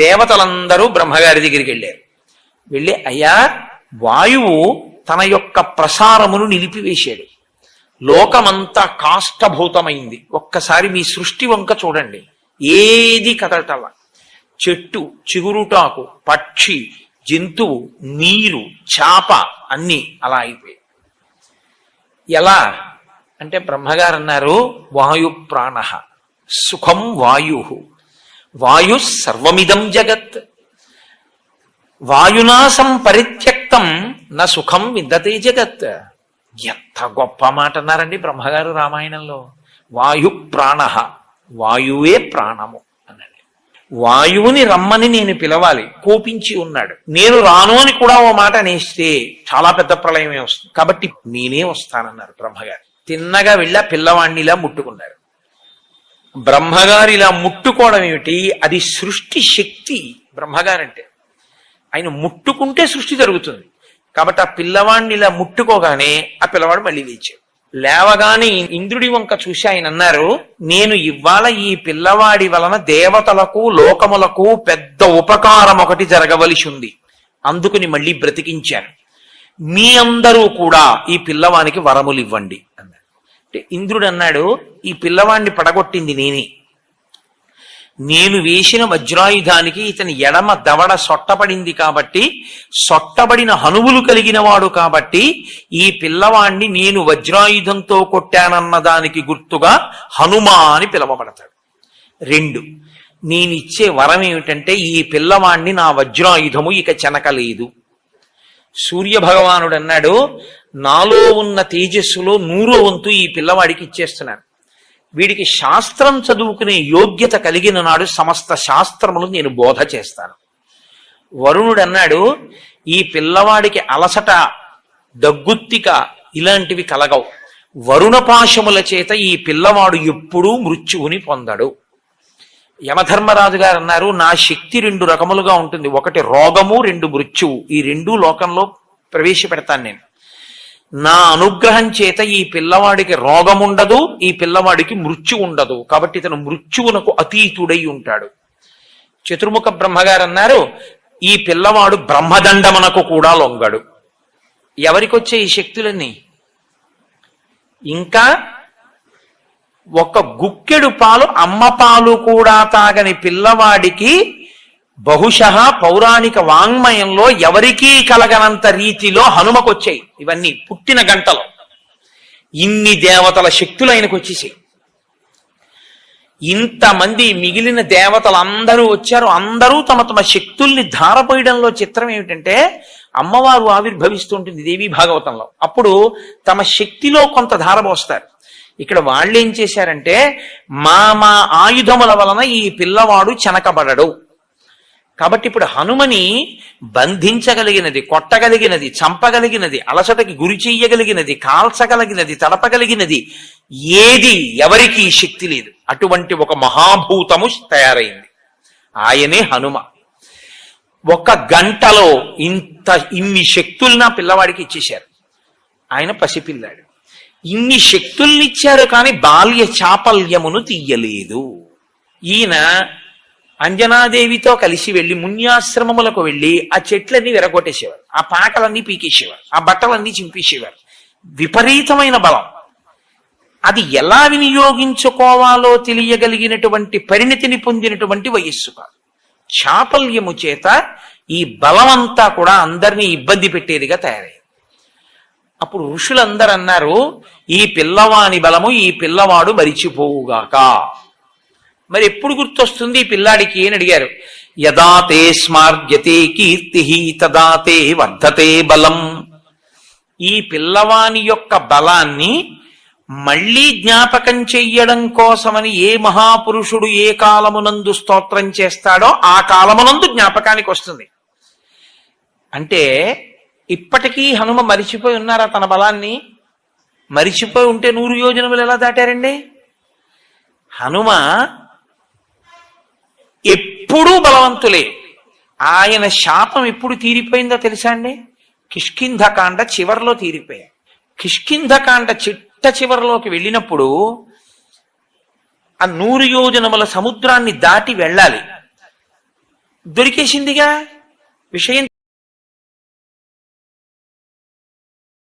దేవతలందరూ బ్రహ్మగారి దగ్గరికి వెళ్ళారు. వెళ్ళి, అయ్యా, వాయువు తన యొక్క ప్రసారమును నిలిపివేశాడు, లోకమంతా కాష్టభూతమైంది. ఒక్కసారి మీ సృష్టి వంక చూడండి, ఏది కదలటల. చెట్టు, చిగురుటాకు, పక్షి, జంతువు, నీరు, చాప అన్నీ అలా అయిపోయాయి. ఎలా అంటే బ్రహ్మగారు అన్నారు, వాయు ప్రాణ సుఖం వాయు, వాయు సర్వమిదం జగత్, వాయునాశం పరిత్యక్తం నా సుఖం విద్దతే జగత్. ఎంత గొప్ప మాట అన్నారండి బ్రహ్మగారు రామాయణంలో. వాయు ప్రాణ, వాయువే ప్రాణము అన్నాడు. వాయువుని రమ్మని నేను పిలవాలి, కోపించి ఉన్నాడు. నేను రాను అని కూడా ఓ మాట అనేస్తే చాలా పెద్ద ప్రళయమే వస్తుంది, కాబట్టి నేనే వస్తానన్నారు బ్రహ్మగారు. తిన్నగా వెళ్ళి ఆ పిల్లవాడిని ఇలా ముట్టుకున్నారు. బ్రహ్మగారు ఇలా ముట్టుకోవడం ఏమిటి? అది సృష్టి శక్తి. బ్రహ్మగారంటే ఆయన ముట్టుకుంటే సృష్టి జరుగుతుంది. కాబట్టి ఆ పిల్లవాడిని ఇలా ముట్టుకోగానే ఆ పిల్లవాడు మళ్ళీ లేచాడు. లేవగానే ఇంద్రుడి వంక చూసి ఆయన అన్నారు, నేను ఇవాళ ఈ పిల్లవాడి వలన దేవతలకు లోకములకు పెద్ద ఉపకారం ఒకటి జరగవలసి ఉంది, అందుకుని మళ్ళీ బ్రతికించాను. మీ అందరూ కూడా ఈ పిల్లవానికి వరములు ఇవ్వండి అన్నాడు. అంటే ఇంద్రుడు అన్నాడు, ఈ పిల్లవాడిని పడగొట్టింది నేనే. నేను వేసిన వజ్రాయుధానికి ఇతని ఎడమ దవడ సొట్టపడింది కాబట్టి, సొట్టబడిన హనువులు కలిగిన వాడు కాబట్టి ఈ పిల్లవాణ్ణి నేను వజ్రాయుధంతో కొట్టానన్న దానికి గుర్తుగా హనుమా అని పిలవబడతాడు. 2, నేనిచ్చే వరం ఏమిటంటే ఈ పిల్లవాణ్ణి నా వజ్రాయుధము ఇక చెనకలేదు. సూర్యభగవానుడు అన్నాడు, నాలో ఉన్న తేజస్సులో 100వ వంతు ఈ పిల్లవాడికి ఇచ్చేస్తున్నాను. వీడికి శాస్త్రం చదువుకునే యోగ్యత కలిగిన నాడు సమస్త శాస్త్రములు నేను బోధ చేస్తాను. వరుణుడు అన్నాడు, ఈ పిల్లవాడికి అలసట, దగ్గుత్తిక ఇలాంటివి కలగవు. వరుణపాశముల చేత ఈ పిల్లవాడు ఎప్పుడూ మృత్యువుని పొందడు. యమధర్మరాజు గారు అన్నారు, నా శక్తి 2 రకములుగా ఉంటుంది, 1 రోగము, 2 మృత్యువు. ఈ 2 లోకంలో ప్రవేశపెడతాను నేను. నా అనుగ్రహం చేత ఈ పిల్లవాడికి రోగముండదు, ఈ పిల్లవాడికి మృత్యు ఉండదు, కాబట్టి ఇతను మృత్యువునకు అతీతుడై ఉంటాడు. చతుర్ముఖ బ్రహ్మగారు అన్నారు, ఈ పిల్లవాడు బ్రహ్మదండమునకు కూడా లొంగడు. ఎవరికొచ్చే ఈ శక్తులన్నీ? ఇంకా 1 గుక్కెడు పాలు, అమ్మ పాలు కూడా తాగని పిల్లవాడికి బహుశః పౌరాణిక వాంగ్మయంలో ఎవరికీ కలగనంత రీతిలో హనుమకొచ్చాయి. ఇవన్నీ పుట్టిన గంటలో ఇన్ని దేవతల శక్తులు ఆయనకు వచ్చేసాయి. ఇంతమంది మిగిలిన దేవతలందరూ వచ్చారు. అందరూ తమ తమ శక్తుల్ని ధారపోయడంలో చిత్రం ఏమిటంటే, అమ్మవారు ఆవిర్భవిస్తుంటుంది దేవీ భాగవతంలో, అప్పుడు తమ శక్తిలో కొంత ధారపోస్తారు. ఇక్కడ వాళ్ళు ఏం చేశారంటే, మా ఆయుధముల వలన ఈ పిల్లవాడు చెనకబడడు, కాబట్టి ఇప్పుడు హనుమని బంధించగలిగినది, కొట్టగలిగినది, చంపగలిగినది, అలసటకి గురి చెయ్యగలిగినది, కాల్చగలిగినది, తడపగలిగినది ఏది ఎవరికి శక్తి లేదు. అటువంటి ఒక మహాభూతము తయారైంది, ఆయనే హనుమ. 1 గంటలో ఇన్ని శక్తుల్ని ఆ పిల్లవాడికి ఇచ్చేశారు. ఆయన పసిపిల్లాడు. ఇన్ని శక్తుల్నిచ్చారు కానీ బాల్య చాపల్యమును తీయలేదు. ఈయన అంజనాదేవితో కలిసి వెళ్లి మున్యాశ్రమములకు వెళ్లి ఆ చెట్లన్నీ విరగొట్టేసేవారు, ఆ పాకలన్నీ పీకేసేవారు, ఆ బట్టలన్నీ చింపేసేవారు. విపరీతమైన బలం. అది ఎలా వినియోగించుకోవాలో తెలియగలిగినటువంటి పరిణితిని పొందినటువంటి వయస్సు కాదు. చాపల్యము చేత ఈ బలమంతా కూడా అందరినీ ఇబ్బంది పెట్టేదిగా తయారైంది. అప్పుడు ఋషులందరూ అన్నారు, ఈ పిల్లవాని బలము ఈ పిల్లవాడు మరిచిపోవుగాక. మరి ఎప్పుడు గుర్తొస్తుంది ఈ పిల్లాడికి అని అడిగారు. యదా తే స్మార్యతే కీర్తి తదా తే వర్ధతే బలం. ఈ పిల్లవాని యొక్క బలాన్ని మళ్లీ జ్ఞాపకం చెయ్యడం కోసమని ఏ మహాపురుషుడు ఏ కాలమునందు స్తోత్రం చేస్తాడో ఆ కాలమునందు జ్ఞాపకానికి వస్తుంది. అంటే ఇప్పటికీ హనుమ మరిచిపోయి ఉన్నారా తన బలాన్ని? మరిచిపోయి ఉంటే 100 యోజనములు ఎలా దాటారండి? హనుమ ఎప్పుడూ బలవంతులే. ఆయన శాపం ఎప్పుడు తీరిపోయిందో తెలుసా అండి? కిష్కింధకాండ చివరిలో తీరిపోయాయి. కిష్కింధకాండ చిట్ట చివరిలోకి వెళ్ళినప్పుడు ఆ 100 యోజనముల సముద్రాన్ని దాటి వెళ్ళాలి. దొరికేసిందిగా, విషయం